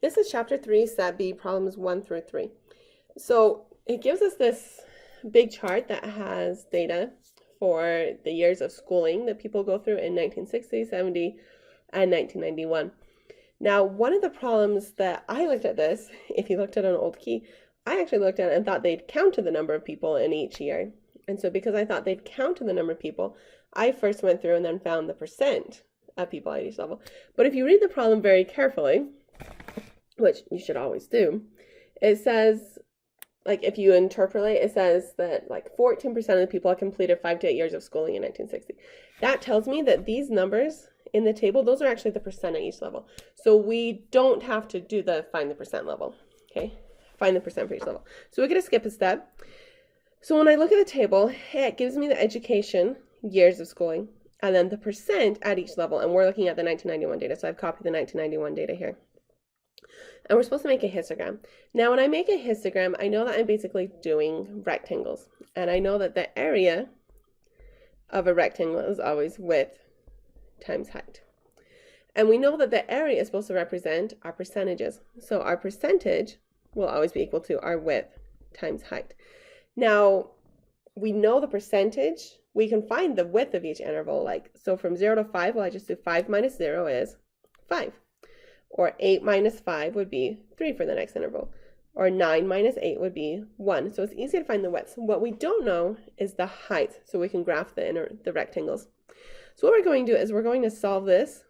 This is chapter 3, Set B, problems 1 through 3. So it gives us this big chart that has data for the years of schooling that people go through in 1960, 70, and 1991. Now, one of the problems that I looked at this, if you looked at an old key, I actually looked at it and thought they'd counted the number of people in each year. And so because I thought they'd counted the number of people, I first went through and then found the percent of people at each level. But if you read the problem very carefully, which you should always do, it says, like if you interpolate, it says that like 14% of the people completed 5 to 8 years of schooling in 1960. That tells me that these numbers in the table, those are actually the percent at each level. So we don't have to do the find the percent level, okay? Find the percent for each level. So we're gonna skip a step. So when I look at the table, it gives me the education, years of schooling, and then the percent at each level, and we're looking at the 1991 data, so I've copied the 1991 data here. And we're supposed to make a histogram. Now, when I make a histogram, I know that I'm basically doing rectangles. And I know that the area of a rectangle is always width times height. And we know that the area is supposed to represent our percentages. So our percentage will always be equal to our width times height. Now, we know the percentage. We can find the width of each interval. Like, so from 0 to 5, well, I just do 5 minus 0 is 5. Or 8 minus 5 would be 3 for the next interval. Or 9 minus 8 would be 1. So it's easy to find the width. What we don't know is the height, so we can graph the rectangles. So what we're going to do is we're going to solve this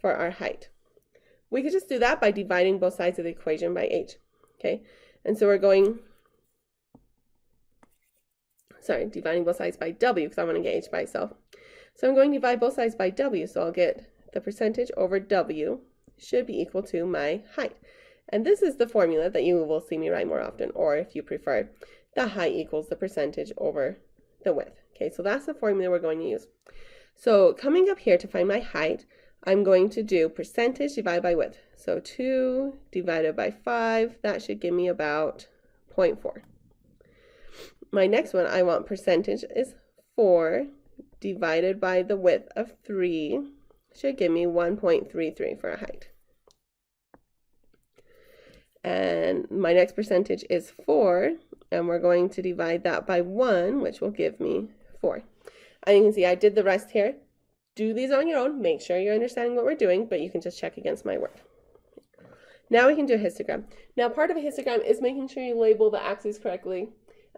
for our height. We could just do that by dividing both sides of the equation by h. Okay? And so we're going, dividing both sides by w, because I want to get h by itself. So I'm going to divide both sides by w, so I'll get the percentage over w should be equal to my height. And this is the formula that you will see me write more often, or if you prefer, the height equals the percentage over the width. Okay, so that's the formula we're going to use. So coming up here to find my height, I'm going to do percentage divided by width. So 2 divided by 5, that should give me about 0.4. My next one, I want percentage is 4 divided by the width of 3 should give me 1.33 for a height. And my next percentage is 4, and we're going to divide that by 1, which will give me 4. And you can see I did the rest here. Do these on your own. Make sure you're understanding what we're doing, but you can just check against my work. Now we can do a histogram. Now part of a histogram is making sure you label the axes correctly.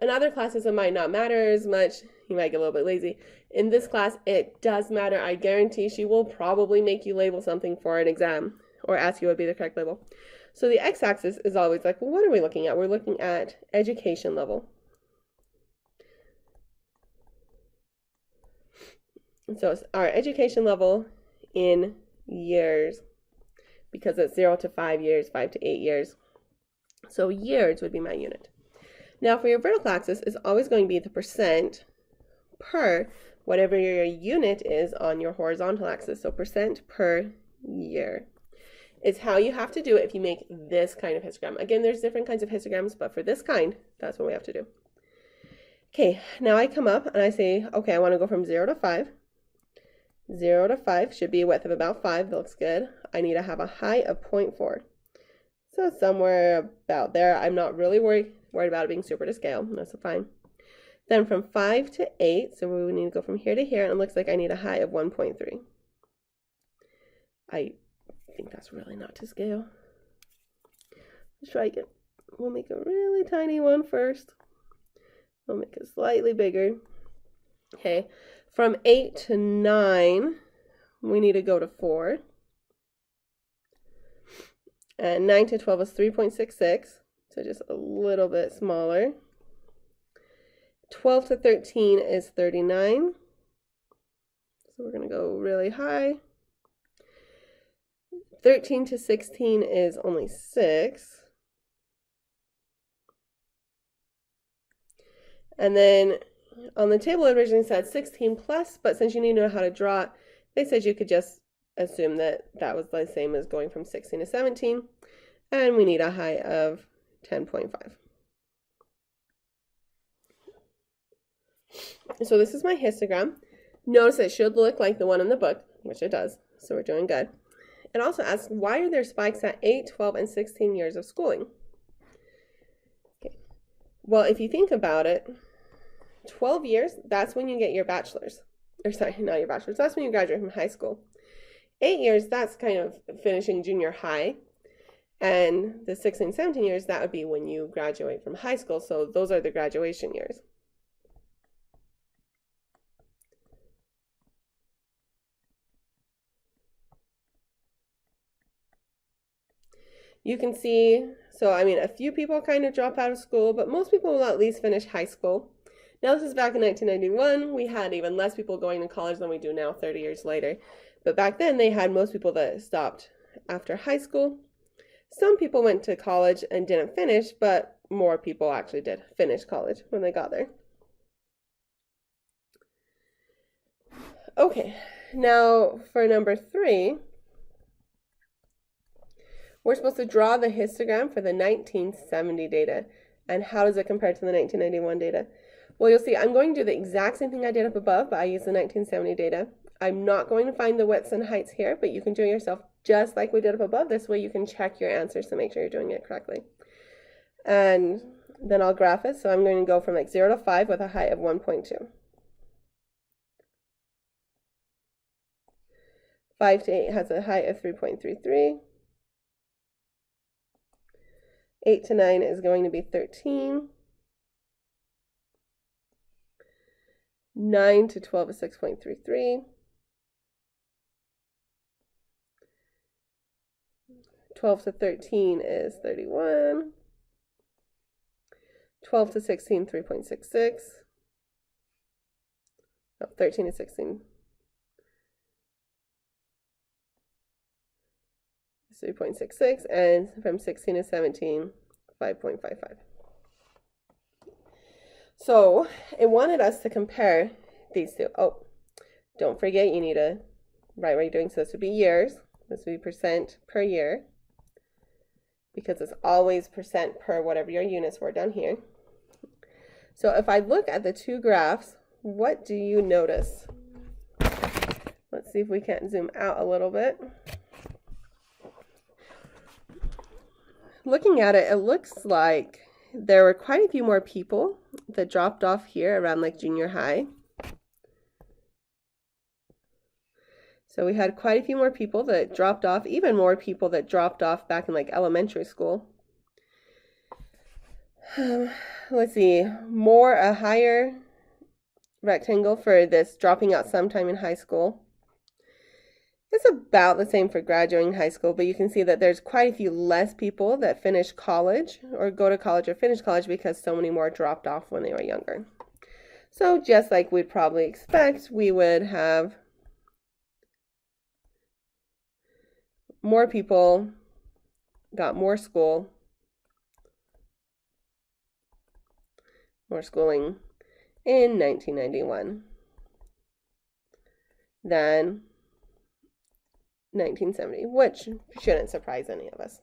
In other classes, it might not matter as much. You might get a little bit lazy. In this class, it does matter. I guarantee she will probably make you label something for an exam or ask you what would be the correct label. So the x-axis is always like, well, what are we looking at? We're looking at education level. And so it's our education level in years, because it's 0 to 5 years, 5 to 8 years. So years would be my unit. Now for your vertical axis is always going to be the percent per whatever your unit is on your horizontal axis. So percent per year is how you have to do it if you make this kind of histogram. Again, there's different kinds of histograms, but for this kind, that's what we have to do. Okay, now I come up and I say, okay, I want to go from 0 to 5. 0 to 5 should be a width of about 5. That looks good. I need to have a height of 0.4. So somewhere about there. I'm not really worried about it being super to scale. That's fine. Then from 5 to 8, so we need to go from here to here, and it looks like I need a height of 1.3. I think that's really not to scale. Let's try again. We'll make a really tiny one first. We'll make it slightly bigger. Okay, from 8 to 9, we need to go to 4. And 9 to 12 is 3.66, so just a little bit smaller. 12 to 13 is 39, so we're going to go really high. 13 to 16 is only 6. And then on the table it originally said 16 plus, but since you need to know how to draw it, they said you could just assume that that was the same as going from 16 to 17, and we need a height of 10.5. So this is my histogram. Notice it should look like the one in the book, which it does, so we're doing good. It also asks, why are there spikes at 8, 12, and 16 years of schooling? Okay. Well, if you think about it, 12 years, that's when you get your bachelor's. Or sorry, not your bachelor's, that's when you graduate from high school. 8 years, that's kind of finishing junior high. And the 16, 17 years, that would be when you graduate from high school. So those are the graduation years. You can see, so I mean, a few people kind of drop out of school, but most people will at least finish high school. Now, this is back in 1991. We had even less people going to college than we do now 30 years later. But back then, they had most people that stopped after high school. Some people went to college and didn't finish, but more people actually did finish college when they got there. Okay, now for number 3, we're supposed to draw the histogram for the 1970 data. And how does it compare to the 1991 data? Well, you'll see I'm going to do the exact same thing I did up above, but I use the 1970 data. I'm not going to find the widths and heights here, but you can do it yourself just like we did up above. This way you can check your answers to make sure you're doing it correctly. And then I'll graph it. So I'm going to go from like 0 to 5 with a height of 1.2. 5 to 8 has a height of 3.33. 8 to 9 is going to be 13. 9 to 12 is 6.33. 12 to 13 is 31. 12 to 16, 3.66. Oh, 13 to 16. 3.66, and from 16 to 17, 5.55. So it wanted us to compare these two. Oh, don't forget you need to write what you're doing. So this would be years. This would be percent per year, because it's always percent per whatever your units were down here. So if I look at the two graphs, what do you notice? Let's see if we can zoom out a little bit. Looking at it, it looks like there were quite a few more people that dropped off here around like junior high. So we had quite a few more people that dropped off, even more people that dropped off back in like elementary school. Let's see, a higher rectangle for this dropping out sometime in high school. It's about the same for graduating high school, but you can see that there's quite a few less people that finish college or go to college or finish college because so many more dropped off when they were younger. So just like we'd probably expect, we would have more people got more schooling in 1991 than 1970, which shouldn't surprise any of us.